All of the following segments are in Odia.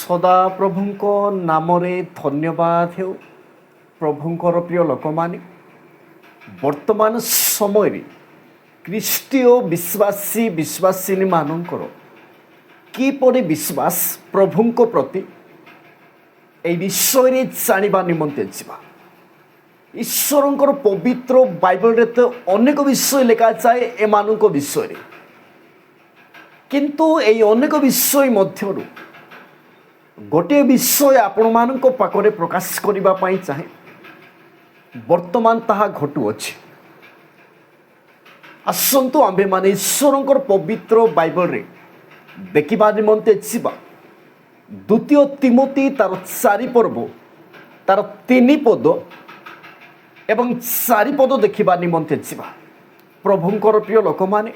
ସଦାପ୍ରଭୁଙ୍କ ନାମରେ ଧନ୍ୟବାଦ ହେଉ। ପ୍ରଭୁଙ୍କର ପ୍ରିୟ ଲୋକମାନେ, ବର୍ତ୍ତମାନ ସମୟରେ ଖ୍ରୀଷ୍ଟୀୟ ବିଶ୍ୱାସୀମାନଙ୍କର କିପରି ବିଶ୍ୱାସ ପ୍ରଭୁଙ୍କ ପ୍ରତି ଏହି ବିଷୟରେ ଜାଣିବା ନିମନ୍ତେ ଯିବା। ଈଶ୍ୱରଙ୍କର ପବିତ୍ର ବାଇବଲରେ ତ ଅନେକ ବିଷୟ ଲେଖାଯାଏ ଏମାନଙ୍କ ବିଷୟରେ, କିନ୍ତୁ ଏହି ଅନେକ ବିଷୟ ମଧ୍ୟରୁ ଗୋଟିଏ ବିଷୟ ଆପଣମାନଙ୍କ ପାଖରେ ପ୍ରକାଶ କରିବା ପାଇଁ ଚାହେଁ। ବର୍ତ୍ତମାନ ତାହା ଘଟୁଅଛି। ଆସନ୍ତୁ ଆମ୍ଭେମାନେ ଈଶ୍ୱରଙ୍କର ପବିତ୍ର ବାଇବଲରେ ଦେଖିବା ନିମନ୍ତେ ଯିବା। ଦ୍ୱିତୀୟ ତିମୋଥୀ ତାର 4 ପର୍ବ ତାର 3 ପଦ ଏବଂ 4 ପଦ ଦେଖିବା ନିମନ୍ତେ ଯିବା। ପ୍ରଭୁଙ୍କର ପ୍ରିୟ ଲୋକମାନେ,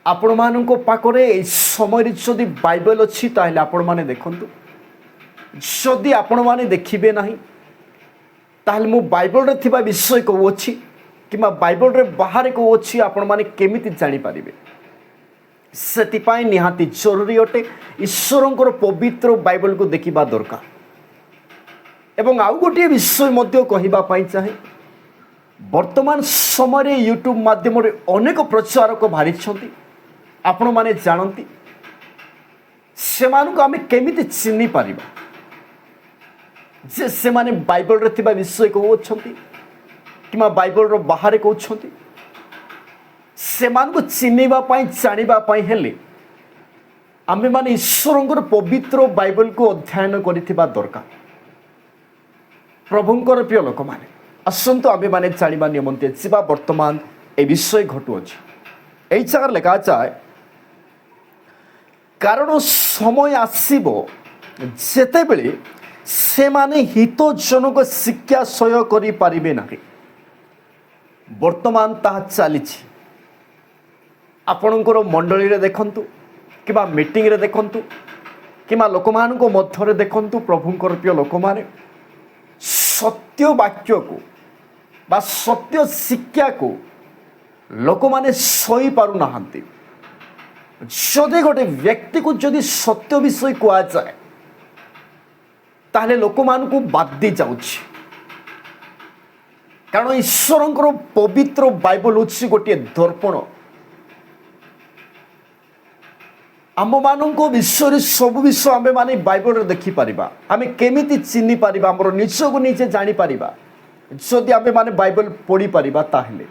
ଆପଣମାନଙ୍କ ପାଖରେ ଏହି ସମୟରେ ଯଦି ବାଇବଲ ଅଛି ତାହେଲେ ଆପଣମାନେ ଦେଖନ୍ତୁ। ଯଦି ଆପଣମାନେ ଦେଖିବେ ନାହିଁ ତାହେଲେ ମୁଁ ବାଇବଲରେ ଥିବା ବିଷୟ କହୁଅଛି କିମ୍ବା ବାଇବଲରେ ବାହାରେ କହୁଅଛି, ଆପଣମାନେ କେମିତି ଜାଣିପାରିବେ? ସେଥିପାଇଁ ନିହାତି ଜରୁରୀ ଅଟେ ଈଶ୍ୱରଙ୍କର ପବିତ୍ର ବାଇବଲକୁ ଦେଖିବା ଦରକାର। ଏବଂ ଆଉ ଗୋଟିଏ ବିଷୟ ମଧ୍ୟ କହିବା ପାଇଁ ଚାହେଁ। ବର୍ତ୍ତମାନ ସମୟରେ ୟୁଟ୍ୟୁବ ମାଧ୍ୟମରେ ଅନେକ ପ୍ରଚାରକ ବାହାରିଛନ୍ତି। ଆପଣମାନେ ଜାଣନ୍ତି, ସେମାନଙ୍କୁ ଆମେ କେମିତି ଚିହ୍ନି ପାରିବା ଯେ ସେମାନେ ବାଇବଲରେ ଥିବା ବିଷୟ କହୁଅଛନ୍ତି କିମ୍ବା ବାଇବଲର ବାହାରେ କହୁଛନ୍ତି? ସେମାନଙ୍କୁ ଚିହ୍ନିବା ପାଇଁ ଜାଣିବା ପାଇଁ ହେଲେ ଆମେମାନେ ଈଶ୍ୱରଙ୍କର ପବିତ୍ର ବାଇବଲକୁ ଅଧ୍ୟୟନ କରିଥିବା ଦରକାର। ପ୍ରଭୁଙ୍କର ପ୍ରିୟ ଲୋକମାନେ, ଆସନ୍ତୁ ଆମେମାନେ ଜାଣିବା ନିମନ୍ତେ ଯିବା। ବର୍ତ୍ତମାନ ଏ ବିଷୟ ଘଟୁଅଛି। ଏହି ଜାଗାରେ ଲେଖାଯାଏ, କାରଣ ସମୟ ଆସିବ ଯେତେବେଳେ ସେମାନେ ହିତଜନକ ଶିକ୍ଷା ସହ୍ୟ କରିପାରିବେ ନାହିଁ। ବର୍ତ୍ତମାନ ତାହା ଚାଲିଛି। ଆପଣଙ୍କର ମଣ୍ଡଳୀରେ ଦେଖନ୍ତୁ କିମ୍ବା ମିଟିଂରେ ଦେଖନ୍ତୁ କିମ୍ବା ଲୋକମାନଙ୍କ ମଧ୍ୟରେ ଦେଖନ୍ତୁ। ପ୍ରଭୁଙ୍କର ପ୍ରିୟ ଲୋକମାନେ, ସତ୍ୟ ବାକ୍ୟକୁ ବା ସତ୍ୟ ଶିକ୍ଷାକୁ ଲୋକମାନେ ସହିପାରୁନାହାନ୍ତି। ଯଦି ଗୋଟେ ବ୍ୟକ୍ତିକୁ ଯଦି ସତ୍ୟ ବିଷୟ କୁହାଯାଏ ତାହେଲେ ଲୋକମାନଙ୍କୁ ବାଧି ଯାଉଛି। କାରଣ ଈଶ୍ୱରଙ୍କର ପବିତ୍ର ବାଇବଲ ହେଉଛି ଗୋଟିଏ ଦର୍ପଣ। ଆମମାନଙ୍କ ବିଷୟରେ ସବୁ ବିଷୟ ଆମେମାନେ ବାଇବଲରେ ଦେଖିପାରିବା। ଆମେ କେମିତି ଚିହ୍ନି ପାରିବା? ଆମର ନିଜକୁ ନିଜେ ଜାଣିପାରିବା ଯଦି ଆମେମାନେ ବାଇବଲ ପଢ଼ିପାରିବା ତାହେଲେ।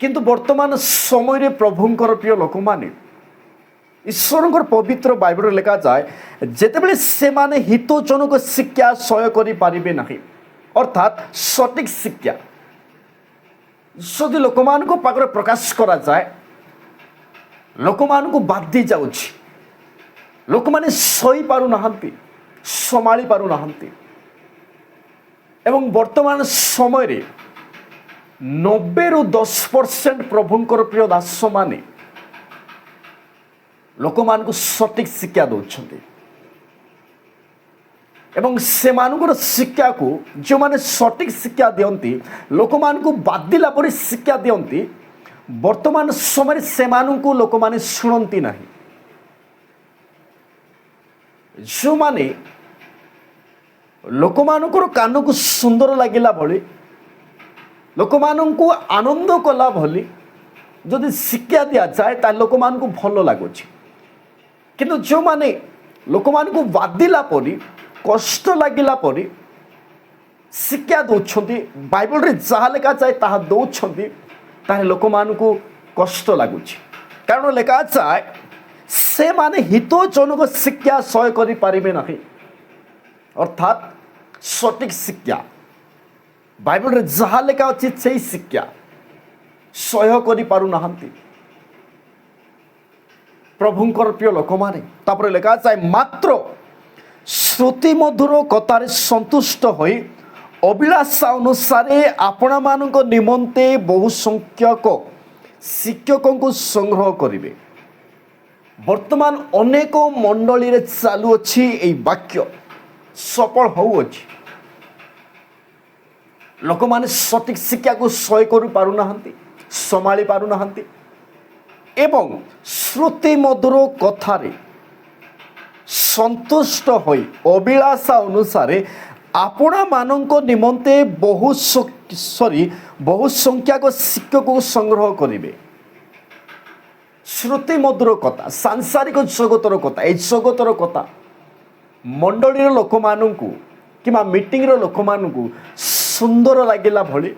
କିନ୍ତୁ ବର୍ତ୍ତମାନ ସମୟରେ ପ୍ରଭୁଙ୍କର ପ୍ରିୟ ଲୋକମାନେ, ଈଶ୍ୱରଙ୍କର ପବିତ୍ର ବାଇବଲରେ ଲେଖାଯାଏ, ଯେତେବେଳେ ସେମାନେ ହିତଜନକ ଶିକ୍ଷା ସହ୍ୟ କରିପାରିବେ ନାହିଁ, ଅର୍ଥାତ୍ ସଠିକ୍ ଶିକ୍ଷା ଯଦି ଲୋକମାନଙ୍କ ପାଖରେ ପ୍ରକାଶ କରାଯାଏ, ଲୋକମାନଙ୍କୁ ବାଧି ଯାଉଛି। ଲୋକମାନେ ସହିପାରୁନାହାନ୍ତି, ସମ୍ଭାଳି ପାରୁନାହାନ୍ତି। ଏବଂ ବର୍ତ୍ତମାନ ସମୟରେ 90ରୁ 10% ପ୍ରଭୁଙ୍କର ପ୍ରିୟ ଦାସମାନେ ଲୋକମାନଙ୍କୁ ସଠିକ୍ ଶିକ୍ଷା ଦେଉଛନ୍ତି। ଏବଂ ସେମାନଙ୍କର ଶିକ୍ଷାକୁ ଯେଉଁମାନେ ସଠିକ୍ ଶିକ୍ଷା ଦିଅନ୍ତି, ଲୋକମାନଙ୍କୁ ବାଧିଲା ପରି ଶିକ୍ଷା ଦିଅନ୍ତି, ବର୍ତ୍ତମାନ ସମୟରେ ସେମାନଙ୍କୁ ଲୋକମାନେ ଶୁଣନ୍ତି ନାହିଁ। ଯେଉଁମାନେ ଲୋକମାନଙ୍କର କାନକୁ ସୁନ୍ଦର ଲାଗିଲା ଭଳି, ଲୋକମାନଙ୍କୁ ଆନନ୍ଦ କଲା ଭଳି ଯଦି ଶିକ୍ଷା ଦିଆଯାଏ ତାହେଲେ ଲୋକମାନଙ୍କୁ ଭଲ ଲାଗୁଛି। କିନ୍ତୁ ଯେଉଁମାନେ ଲୋକମାନଙ୍କୁ ବାଧିଲା ପରି, କଷ୍ଟ ଲାଗିଲା ପରି ଶିକ୍ଷା ଦେଉଛନ୍ତି, ବାଇବଲରେ ଯାହା ଲେଖାଯାଏ ତାହା ଦେଉଛନ୍ତି, ତାହେଲେ ଲୋକମାନଙ୍କୁ କଷ୍ଟ ଲାଗୁଛି। କାରଣ ଲେଖାଯାଏ, ସେମାନେ ହିତଜନକ ଶିକ୍ଷା ସହ୍ୟ କରିପାରିବେ ନାହିଁ, ଅର୍ଥାତ୍ ସଠିକ୍ ଶିକ୍ଷା ବାଇବଲରେ ଯାହା ଲେଖା ଅଛି ସେହି ଶିକ୍ଷା ସହ୍ୟ କରିପାରୁନାହାନ୍ତି। ପ୍ରଭୁଙ୍କର ପ୍ରିୟ ଲୋକମାନେ, ତାପରେ ଲେଖାଯାଏ, ମାତ୍ର ଶ୍ରୁତି ମଧୁର କଥାରେ ସନ୍ତୁଷ୍ଟ ହୋଇ ଅଭିଳାଷା ଅନୁସାରେ ଆପଣମାନଙ୍କ ନିମନ୍ତେ ବହୁ ସଂଖ୍ୟକ ଶିକ୍ଷକଙ୍କୁ ସଂଗ୍ରହ କରିବେ। ବର୍ତ୍ତମାନ ଅନେକ ମଣ୍ଡଳୀରେ ଚାଲୁଅଛି ଏହି ବାକ୍ୟ, ସଫଳ ହେଉଅଛି। ଲୋକମାନେ ସଠିକ୍ ଶିକ୍ଷାକୁ ସହ୍ୟ କରିପାରୁନାହାନ୍ତି, ସମ୍ଭାଳି ପାରୁନାହାନ୍ତି ଏବଂ ଶ୍ରୁତି ମଧୁର କଥାରେ ସନ୍ତୁଷ୍ଟ ହୋଇ ଅଭିଳାଷା ଅନୁସାରେ ଆପଣମାନଙ୍କ ନିମନ୍ତେ ବହୁ ସଂଖ୍ୟକ ଶିକ୍ଷକକୁ ସଂଗ୍ରହ କରିବେ। ଶ୍ରୁତି ମଧୁର କଥା, ସାଂସାରିକ ଜଗତର କଥା, ଏ ଜଗତର କଥା ମଣ୍ଡଳୀର ଲୋକମାନଙ୍କୁ କିମ୍ବା ମିଟିଂର ଲୋକମାନଙ୍କୁ ସୁନ୍ଦର ଲାଗିଲା ଭଳି,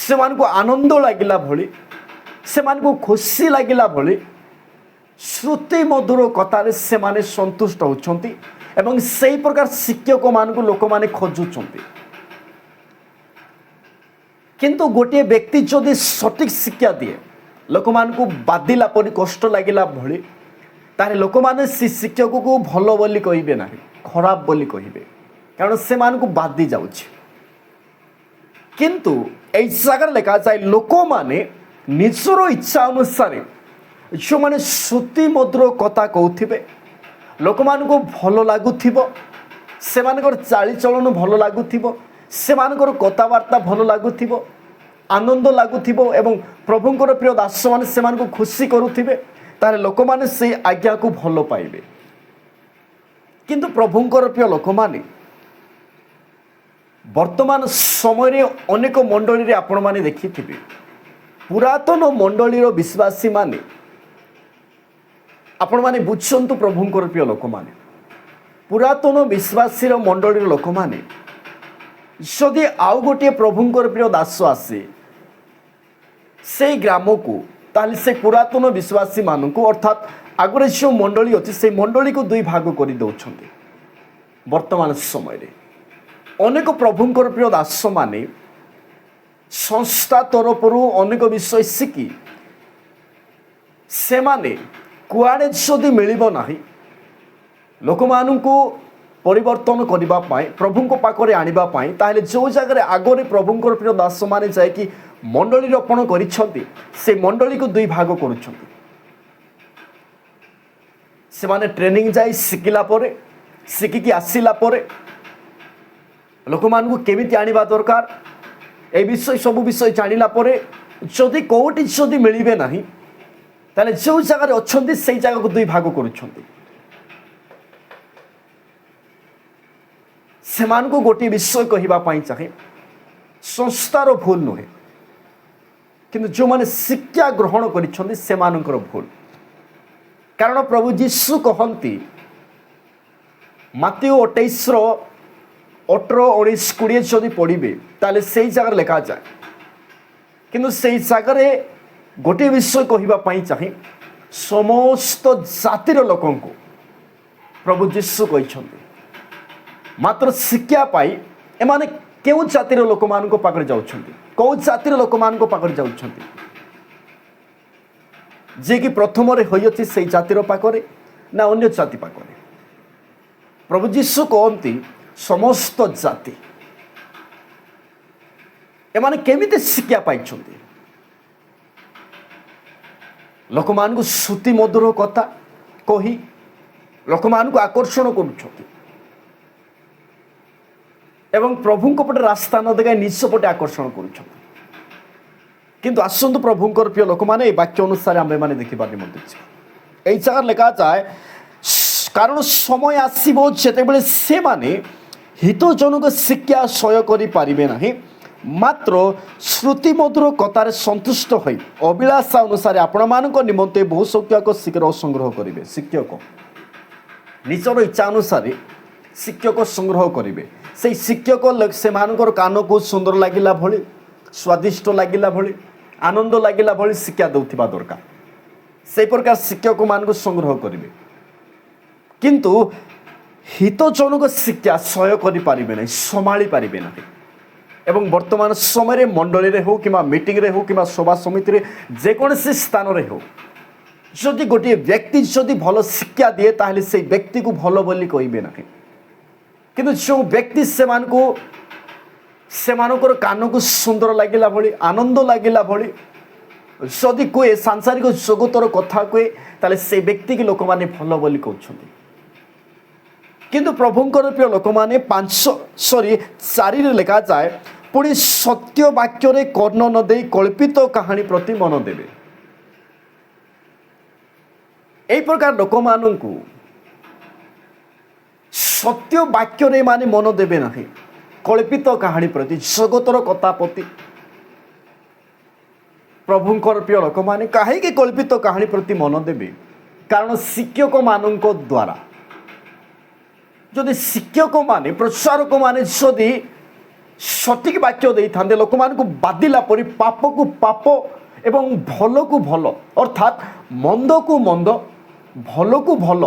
ସେମାନଙ୍କୁ ଆନନ୍ଦ ଲାଗିଲା ଭଳି, ସେମାନଙ୍କୁ ଖୁସି ଲାଗିଲା ଭଳି ଶ୍ରୁତି ମଧୁର କଥାରେ ସେମାନେ ସନ୍ତୁଷ୍ଟ ହେଉଛନ୍ତି ଏବଂ ସେହି ପ୍ରକାର ଶିକ୍ଷକମାନଙ୍କୁ ଲୋକମାନେ ଖୋଜୁଛନ୍ତି। କିନ୍ତୁ ଗୋଟିଏ ବ୍ୟକ୍ତି ଯଦି ସଠିକ୍ ଶିକ୍ଷା ଦିଏ, ଲୋକମାନଙ୍କୁ ବାଧିଲା ପରି, କଷ୍ଟ ଲାଗିଲା ଭଳି, ତାହେଲେ ଲୋକମାନେ ସେ ଶିକ୍ଷକକୁ ଭଲ ବୋଲି କହିବେ ନାହିଁ, ଖରାପ ବୋଲି କହିବେ, କାରଣ ସେମାନଙ୍କୁ ବାଧି ଯାଉଛି। କିନ୍ତୁ এই ଜାଗାରେ ଲେଖାଯାଏ ଲୋକମାନେ ନିଜର ଇଚ୍ଛା ଅନୁସାରେ ଯେଉଁମାନେ ଶ୍ରୁତି ମଧୁର କଥା କହୁଥିବେ, ଲୋକମାନଙ୍କୁ ଭଲ ଲାଗୁଥିବ, ସେମାନଙ୍କର ଚାଳିଚଳନ ଭଲ ଲାଗୁଥିବ, ସେମାନଙ୍କର କଥାବାର୍ତ୍ତା ଭଲ ଲାଗୁଥିବ, ଆନନ୍ଦ ଲାଗୁଥିବ ଏବଂ ପ୍ରଭୁଙ୍କର ପ୍ରିୟ ଦାସମାନେ ସେମାନଙ୍କୁ ଖୁସି କରୁଥିବେ, ତାହେଲେ ଲୋକମାନେ ସେଇ ଆଜ୍ଞାକୁ ଭଲ ପାଇବେ। କିନ୍ତୁ ପ୍ରଭୁଙ୍କର ପ୍ରିୟ ଲୋକମାନେ ବର୍ତ୍ତମାନ ସମୟରେ ଅନେକ ମଣ୍ଡଳୀରେ ଆପଣମାନେ ଦେଖିଥିବେ, ପୁରାତନ ମଣ୍ଡଳୀର ବିଶ୍ୱାସୀମାନେ, ଆପଣମାନେ ବୁଝନ୍ତୁ ପ୍ରଭୁଙ୍କର ପ୍ରିୟ ଲୋକମାନେ, ପୁରାତନ ବିଶ୍ୱାସୀର ମଣ୍ଡଳୀର ଲୋକମାନେ ଯଦି ଆଉ ଗୋଟିଏ ପ୍ରଭୁଙ୍କର ପ୍ରିୟ ଦାସ ଆସେ ସେଇ ଗ୍ରାମକୁ, ତାହେଲେ ସେ ପୁରାତନ ବିଶ୍ୱାସୀମାନଙ୍କୁ ଅର୍ଥାତ୍ ଆଗରେ ଯେଉଁ ମଣ୍ଡଳୀ ଅଛି ସେଇ ମଣ୍ଡଳୀକୁ ଦୁଇ ଭାଗ କରିଦେଉଛନ୍ତି। ବର୍ତ୍ତମାନ ସମୟରେ ଅନେକ ପ୍ରଭୁଙ୍କର ପ୍ରିୟ ଦାସମାନେ ସଂସ୍ଥା ତରଫରୁ ଅନେକ ବିଷୟ ଶିଖି ସେମାନେ କୁଆଡ଼େ ଯଦି ମିଳିବ ନାହିଁ ଲୋକମାନଙ୍କୁ ପରିବର୍ତ୍ତନ କରିବା ପାଇଁ, ପ୍ରଭୁଙ୍କ ପାଖରେ ଆଣିବା ପାଇଁ, ତାହେଲେ ଯେଉଁ ଜାଗାରେ ଆଗରେ ପ୍ରଭୁଙ୍କର ପ୍ରିୟ ଦାସମାନେ ଯାଇକି ମଣ୍ଡଳୀ ରୋପଣ କରିଛନ୍ତି ସେ ମଣ୍ଡଳୀକୁ ଦୁଇ ଭାଗ କରୁଛନ୍ତି। ସେମାନେ ଟ୍ରେନିଂ ଯାଇ ଶିଖିଲା ପରେ, ଶିଖିକି ଆସିଲା ପରେ ଲୋକମାନଙ୍କୁ କେମିତି ଆଣିବା ଦରକାର ଏ ବିଷୟ ସବୁ ବିଷୟ ଜାଣିଲା ପରେ ଯଦି କେଉଁଠି ଯଦି ମିଳିବେ ନାହିଁ ତାହେଲେ ଯେଉଁ ଜାଗାରେ ଅଛନ୍ତି ସେଇ ଜାଗାକୁ ଦୁଇ ଭାଗ କରୁଛନ୍ତି। ସେମାନଙ୍କୁ ଗୋଟିଏ ବିଷୟ କହିବା ପାଇଁ ଚାହେଁ, ସଂସ୍ଥାର ଭୁଲ ନୁହେଁ, କିନ୍ତୁ ଯେଉଁମାନେ ଶିକ୍ଷା ଗ୍ରହଣ କରିଛନ୍ତି ସେମାନଙ୍କର ଭୁଲ। କାରଣ ପ୍ରଭୁ ଯୀଶୁ କହନ୍ତି ମାଥିଉ 28:18-19-20 ଯଦି ପଢ଼ିବେ ତାହେଲେ ସେଇ ଜାଗାରେ ଲେଖାଯାଏ। କିନ୍ତୁ ସେଇ ଜାଗାରେ ଗୋଟିଏ ବିଷୟ କହିବା ପାଇଁ ଚାହେଁ, ସମସ୍ତ ଜାତିର ଲୋକଙ୍କୁ ପ୍ରଭୁ ଯୀଶୁ କହିଛନ୍ତି। ମାତ୍ର ଶିକ୍ଷା ପାଇ ଏମାନେ କେଉଁ ଜାତିର ଲୋକମାନଙ୍କ ପାଖରେ ଯାଉଛନ୍ତି, କେଉଁ ଜାତିର ଲୋକମାନଙ୍କ ପାଖରେ ଯାଉଛନ୍ତି? ଯିଏକି ପ୍ରଥମରେ ହୋଇଅଛି ସେଇ ଜାତିର ପାଖରେ ନା ଅନ୍ୟ ଜାତି ପାଖରେ? ପ୍ରଭୁ ଯୀଶୁ କହନ୍ତି ସମସ୍ତ ଜାତି। ଏମାନେ କେମିତି ଶିକ୍ଷା ପାଇଛନ୍ତି? ଲୋକମାନଙ୍କୁ ଶ୍ରୁତି ମଧୁର କଥା କହି ଲୋକମାନଙ୍କୁ ଆକର୍ଷଣ କରୁଛନ୍ତି ଏବଂ ପ୍ରଭୁଙ୍କ ପଟେ ରାସ୍ତା ନ ଦେଖାଇ ନିଜ ପଟେ ଆକର୍ଷଣ କରୁଛନ୍ତି। କିନ୍ତୁ ଆସନ୍ତୁ ପ୍ରଭୁଙ୍କର ପ୍ରିୟ ଲୋକମାନେ এই ବାକ୍ୟ ଅନୁସାରେ ଆମ୍ଭେମାନେ ଦେଖିବା ନିମନ୍ତେ এই ଜାଗାରେ ଲେଖାଯାଏ, କାରଣ ସମୟ ଆସିବ ଯେତେବେଳେ ସେମାନେ ହିତଜନକ ଶିକ୍ଷା ସହ୍ୟ କରିପାରିବେ ନାହିଁ, ମାତ୍ର ଶ୍ରୁତି ମଧୁର କଥାରେ ସନ୍ତୁଷ୍ଟ ହୋଇ ଅଭିଳାଷା ଅନୁସାରେ ଆପଣମାନଙ୍କ ନିମନ୍ତେ ବହୁ ସଂଖ୍ୟକ ଶିକ୍ଷକ ସଂଗ୍ରହ କରିବେ। ଶିକ୍ଷକ ନିଜର ଇଚ୍ଛା ଅନୁସାରେ ଶିକ୍ଷକ ସଂଗ୍ରହ କରିବେ। সেই ଶିକ୍ଷକ ସେମାନଙ୍କର କାନକୁ ସୁନ୍ଦର ଲାଗିଲା ଭଳି, ସ୍ୱାଦିଷ୍ଟ ଲାଗିଲା ଭଳି, ଆନନ୍ଦ ଲାଗିଲା ଭଳି ଶିକ୍ଷା ଦେଉଥିବା ଦରକାର। ସେହି ପ୍ରକାର ଶିକ୍ଷକମାନଙ୍କୁ ସଂଗ୍ରହ କରିବେ। କିନ୍ତୁ ହିତଜନକ ଶିକ୍ଷା ସହ୍ୟ କରିପାରିବେ ନାହିଁ, ସମ୍ଭାଳି ପାରିବେ ନାହିଁ। ଏବଂ ବର୍ତ୍ତମାନ ସମୟରେ ମଣ୍ଡଳୀରେ ହେଉ କିମ୍ବା ମିଟିଂରେ ହେଉ କିମ୍ବା ସଭା ସମିତିରେ ଯେକୌଣସି ସ୍ଥାନରେ ହେଉ, ଯଦି ଗୋଟିଏ ବ୍ୟକ୍ତି ଯଦି ଭଲ ଶିକ୍ଷା ଦିଏ ତାହେଲେ ସେଇ ବ୍ୟକ୍ତିକୁ ଭଲ ବୋଲି କହିବେ ନାହିଁ। କିନ୍ତୁ ଯେଉଁ ବ୍ୟକ୍ତି ସେମାନଙ୍କର କାନକୁ ସୁନ୍ଦର ଲାଗିଲା ଭଳି, ଆନନ୍ଦ ଲାଗିଲା ଭଳି ଯଦି କୁହେ, ସାଂସାରିକ ଜଗତର କଥା କୁହେ, ତାହେଲେ ସେଇ ବ୍ୟକ୍ତିକି ଲୋକମାନେ ଭଲ ବୋଲି କହୁଛନ୍ତି। କିନ୍ତୁ ପ୍ରଭୁଙ୍କର ପ୍ରିୟ ଲୋକମାନେ 4ରେ ଲେଖାଯାଏ, ପୁଣି ସତ୍ୟ ବାକ୍ୟରେ କର୍ଣ୍ଣ ନ ଦେଇ କଳ୍ପିତ କାହାଣୀ ପ୍ରତି ମନ ଦେବେ। ଏହି ପ୍ରକାର ଲୋକମାନଙ୍କୁ ସତ୍ୟ ବାକ୍ୟରେ ଏମାନେ ମନ ଦେବେ ନାହିଁ, କଳ୍ପିତ କାହାଣୀ ପ୍ରତି, ଜଗତର କଥା ପ୍ରତି। ପ୍ରଭୁଙ୍କର ପ୍ରିୟ ଲୋକମାନେ କାହିଁକି କଳ୍ପିତ କାହାଣୀ ପ୍ରତି ମନ ଦେବେ? କାରଣ ଶିକ୍ଷକମାନଙ୍କ ଦ୍ୱାରା, ଯଦି ଶିକ୍ଷକମାନେ ପ୍ରଚାରକମାନେ ଯଦି ସଠିକ୍ ବାକ୍ୟ ଦେଇଥାନ୍ତେ, ଲୋକମାନଙ୍କୁ ବାଧିଲା ପରି ପାପକୁ ପାପ ଏବଂ ଭଲକୁ ଭଲ, ଅର୍ଥାତ୍ ମନ୍ଦକୁ ମନ୍ଦ ଭଲକୁ ଭଲ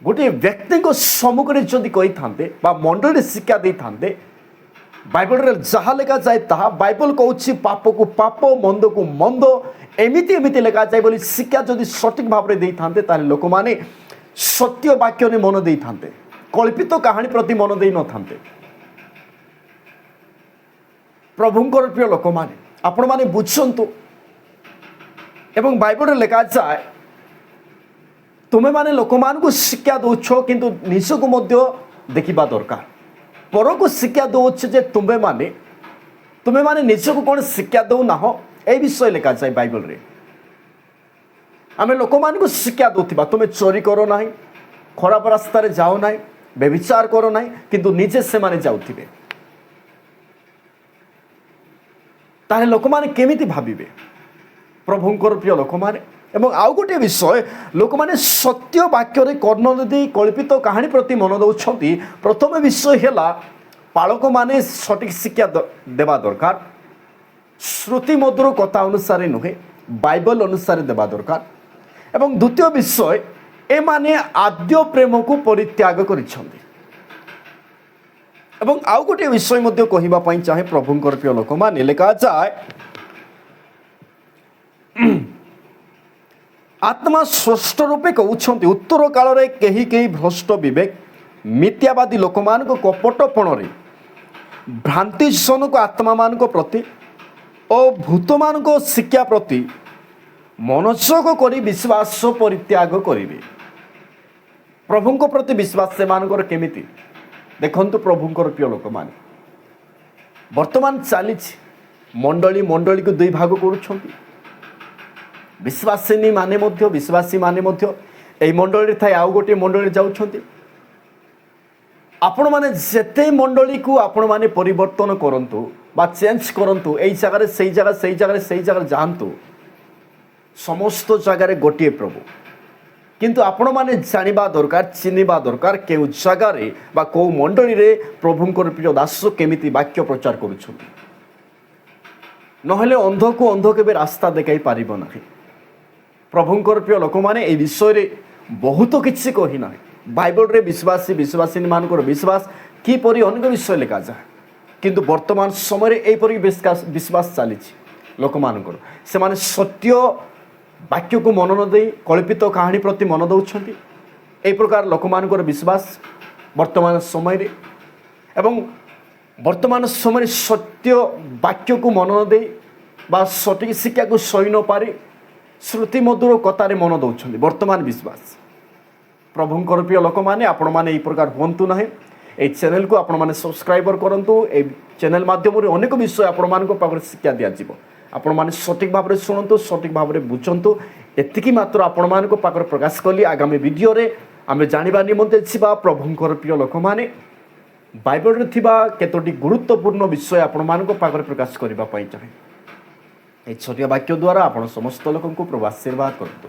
ଗୋଟିଏ ବ୍ୟକ୍ତିଙ୍କ ସମ୍ମୁଖରେ ଯଦି କହିଥାନ୍ତେ ବା ମଣ୍ଡଳୀରେ ଶିକ୍ଷା ଦେଇଥାନ୍ତେ, ବାଇବଲରେ ଯାହା ଲେଖାଯାଏ ତାହା, ବାଇବଲ କହୁଛି ପାପକୁ ପାପ ମନ୍ଦକୁ ମନ୍ଦ ଏମିତି ଏମିତି ଲେଖାଯାଏ ବୋଲି ଶିକ୍ଷା ଯଦି ସଠିକ୍ ଭାବରେ ଦେଇଥାନ୍ତେ, ତାହେଲେ ଲୋକମାନେ ସତ୍ୟ ବାକ୍ୟରେ ମନ ଦେଇଥାନ୍ତେ, କଳ୍ପିତ କାହାଣୀ ପ୍ରତି ମନ ଦେଇନଥାନ୍ତେ। ପ୍ରଭୁଙ୍କର ପ୍ରିୟ ଲୋକମାନେ, ଆପଣମାନେ ବୁଝନ୍ତୁ, ଏବଂ ବାଇବଲରେ ଲେଖାଯାଏ ତୁମେମାନେ ଲୋକମାନଙ୍କୁ ଶିକ୍ଷା ଦେଉଛ କିନ୍ତୁ ନିଜକୁ ମଧ୍ୟ ଦେଖିବା ଦରକାର। ପରକୁ ଶିକ୍ଷା ଦେଉଛ ଯେ ତୁମେମାନେ ନିଜକୁ କ'ଣ ଶିକ୍ଷା ଦେଉନାହ, এই ବିଷୟ ଲେଖାଯାଏ ବାଇବଲରେ। ଆମେ ଲୋକମାନଙ୍କୁ ଶିକ୍ଷା ଦେଉଥିବା, ତୁମେ ଚୋରି କର ନାହିଁ, ଖରାପ ରାସ୍ତାରେ ଯାଅ ନାହିଁ, ବ୍ୟଭିଚାର କର ନାହିଁ, କିନ୍ତୁ ନିଜେ ସେମାନେ ଯାଉଥିବେ, ତାହେଲେ ଲୋକମାନେ କେମିତି ଭାବିବେ? ପ୍ରଭୁଙ୍କର ପ୍ରିୟ ଲୋକମାନେ, ଏବଂ ଆଉ ଗୋଟିଏ ବିଷୟ, ଲୋକମାନେ ସତ୍ୟ ବାକ୍ୟରେ କର୍ଣ୍ଣ ଦେଇ କଳ୍ପିତ କାହାଣୀ ପ୍ରତି ମନ ଦେଉଛନ୍ତି। ପ୍ରଥମ ବିଷୟ ହେଲା ପାଳକମାନେ ସଠିକ୍ ଶିକ୍ଷା ଦେବା ଦରକାର, ଶ୍ରୁତି ମଧୁର କଥା ଅନୁସାରେ ନୁହେଁ, ବାଇବଲ ଅନୁସାରେ ଦେବା ଦରକାର। ଏବଂ ଦ୍ୱିତୀୟ ବିଷୟ, ଏମାନେ ଆଦ୍ୟ ପ୍ରେମକୁ ପରିତ୍ୟାଗ କରିଛନ୍ତି। ଏବଂ ଆଉ ଗୋଟିଏ ବିଷୟ ମଧ୍ୟ କହିବା ପାଇଁ ଚାହେଁ, ପ୍ରଭୁଙ୍କର ପ୍ରିୟ ଲୋକମାନେ, ଲେଖାଯାଏ ଆତ୍ମା ସ୍ପଷ୍ଟ ରୂପେ କହୁଛନ୍ତି, ଉତ୍ତର କାଳରେ କେହି କେହି ଭ୍ରଷ୍ଟ ବିବେକ, ମିଥ୍ୟାବାଦୀ ଲୋକମାନଙ୍କ କପଟପଣରେ ଭ୍ରାନ୍ତିଜନକ ଆତ୍ମାମାନଙ୍କ ପ୍ରତି ଓ ଭୂତମାନଙ୍କ ଶିକ୍ଷା ପ୍ରତି ମନୋଯୋଗ କରି ବିଶ୍ୱାସ ପରିତ୍ୟାଗ କରିବେ। ପ୍ରଭୁଙ୍କ ପ୍ରତି ବିଶ୍ୱାସ ସେମାନଙ୍କର କେମିତି? ଦେଖନ୍ତୁ ପ୍ରଭୁଙ୍କର ପ୍ରିୟ ଲୋକମାନେ, ବର୍ତ୍ତମାନ ଚାଲିଛି ମଣ୍ଡଳୀକୁ ଦୁଇ ଭାଗ କରୁଛନ୍ତି। ବିଶ୍ୱାସିନୀ ମାନେ ମଧ୍ୟ, ବିଶ୍ୱାସୀ ମାନେ ମଧ୍ୟ ଏହି ମଣ୍ଡଳୀରେ ଥାଇ ଆଉ ଗୋଟିଏ ମଣ୍ଡଳୀ ଯାଉଛନ୍ତି। ଆପଣମାନେ ଯେତେ ମଣ୍ଡଳୀକୁ ଆପଣମାନେ ପରିବର୍ତ୍ତନ କରନ୍ତୁ ବା ଚେଞ୍ଜ କରନ୍ତୁ, ଏଇ ଜାଗାରେ ସେଇ ଜାଗା, ସେଇ ଜାଗାରେ ସେଇ ଜାଗାରେ ଯାଆନ୍ତୁ, ସମସ୍ତ ଜାଗାରେ ଗୋଟିଏ ପ୍ରଭୁ। କିନ୍ତୁ ଆପଣମାନେ ଜାଣିବା ଦରକାର, ଚିହ୍ନିବା ଦରକାର, କେଉଁ ଜାଗାରେ ବା କେଉଁ ମଣ୍ଡଳୀରେ ପ୍ରଭୁଙ୍କର ପ୍ରିୟ ଦାସ କେମିତି ବାକ୍ୟ ପ୍ରଚାର କରୁଛନ୍ତି। ନହେଲେ ଅନ୍ଧକୁ ଅନ୍ଧ କେବେ ରାସ୍ତା ଦେଖାଇ ପାରିବ ନାହିଁ। ପ୍ରଭୁଙ୍କର ପ୍ରିୟ ଲୋକମାନେ, ଏହି ବିଷୟରେ ବହୁତ କିଛି କହିନାହିଁ। ବାଇବଲରେ ବିଶ୍ୱାସିନୀମାନଙ୍କର ବିଶ୍ୱାସ କିପରି ଅନେକ ବିଷୟ ଲେଖାଯାଏ, କିନ୍ତୁ ବର୍ତ୍ତମାନ ସମୟରେ ଏହିପରି ବିଶ୍ୱାସ ଚାଲିଛି ଲୋକମାନଙ୍କର। ସେମାନେ ସତ୍ୟ ବାକ୍ୟକୁ ମନ ନ ଦେଇ କଳ୍ପିତ କାହାଣୀ ପ୍ରତି ମନ ଦେଉଛନ୍ତି। ଏହି ପ୍ରକାର ଲୋକମାନଙ୍କର ବିଶ୍ୱାସ ବର୍ତ୍ତମାନ ସମୟରେ, ଏବଂ ବର୍ତ୍ତମାନ ସମୟରେ ସତ୍ୟ ବାକ୍ୟକୁ ମନ ନ ଦେଇ ବା ସଠିକ୍ ଶିକ୍ଷାକୁ ସହି ନ ପାରି ଶ୍ରୁତି ମଧୁର କଥାରେ ମନ ଦେଉଛନ୍ତି ବର୍ତ୍ତମାନ ବିଶ୍ୱାସ। ପ୍ରଭୁଙ୍କର ପ୍ରିୟ ଲୋକମାନେ, ଆପଣମାନେ ଏହି ପ୍ରକାର ହୁଅନ୍ତୁ ନାହିଁ। এই ଚ୍ୟାନେଲକୁ ଆପଣମାନେ ସବସ୍କ୍ରାଇବର କରନ୍ତୁ। এই ଚ୍ୟାନେଲ ମାଧ୍ୟମରେ ଅନେକ ବିଷୟ ଆପଣମାନଙ୍କ ପାଖରେ ଶିକ୍ଷା ଦିଆଯିବ। ଆପଣମାନେ ସଠିକ୍ ଭାବରେ ଶୁଣନ୍ତୁ, ସଠିକ୍ ଭାବରେ ବୁଝନ୍ତୁ। ଏତିକି ମାତ୍ର ଆପଣମାନଙ୍କ ପାଖରେ ପ୍ରକାଶ କଲି। ଆଗାମୀ ଭିଡ଼ିଓରେ ଆମେ ଜାଣିବା ନିମନ୍ତେ ଯିବା ପ୍ରଭୁଙ୍କର ପ୍ରିୟ ଲୋକମାନେ, ବାଇବଲରେ ଥିବା କେତୋଟି ଗୁରୁତ୍ୱପୂର୍ଣ୍ଣ ବିଷୟ ଆପଣମାନଙ୍କ ପାଖରେ ପ୍ରକାଶ କରିବା ପାଇଁ ଚାହେଁ। এই ଛୋଟିଆ ବାକ୍ୟ ଦ୍ୱାରା ଆପଣ ସମସ୍ତ ଲୋକଙ୍କୁ ପ୍ରଭୁ ଆଶୀର୍ବାଦ କରନ୍ତୁ।